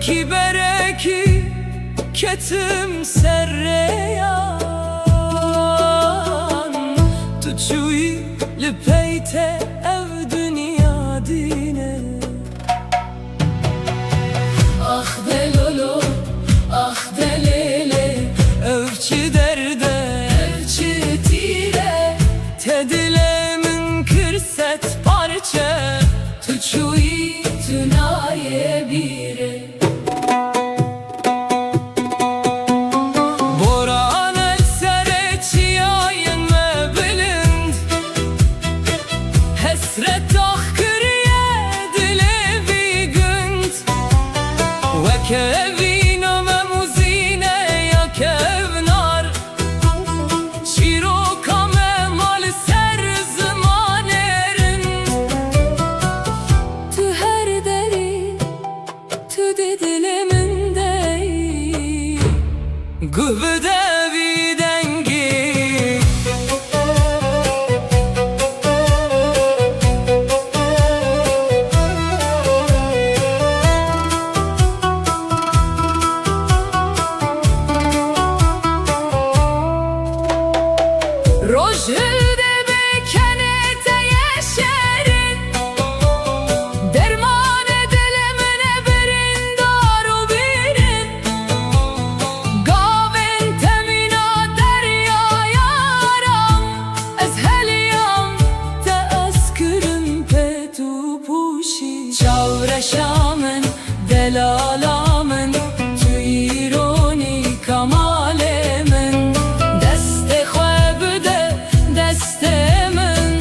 کی برکی کتم سریان تو چوی لپیت او دنیا دینه آخ دلولو آخ دلیله evçi derde evçi tire tedilemin kırset parça tuçuyi tünaye bire boran el sereçi yayın ve bilind hesret ah kırıye dilevi günd ve kevino ve muzine ya kevnar çiroka me mal ser zamanerin tu her deri tu de diliminde güvde bir dengi Rojhülde bekenete yeşerin derman edilemine birin daru birin gavin temina derya yaram ez helyam te eskürüm petu puşi çavreşamın delalamın tu ironi kamalemin deste khwebde destemin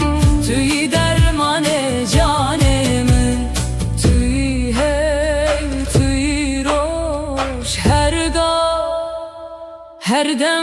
tüy dermane canemin tüy hey tüy roş her ga her dem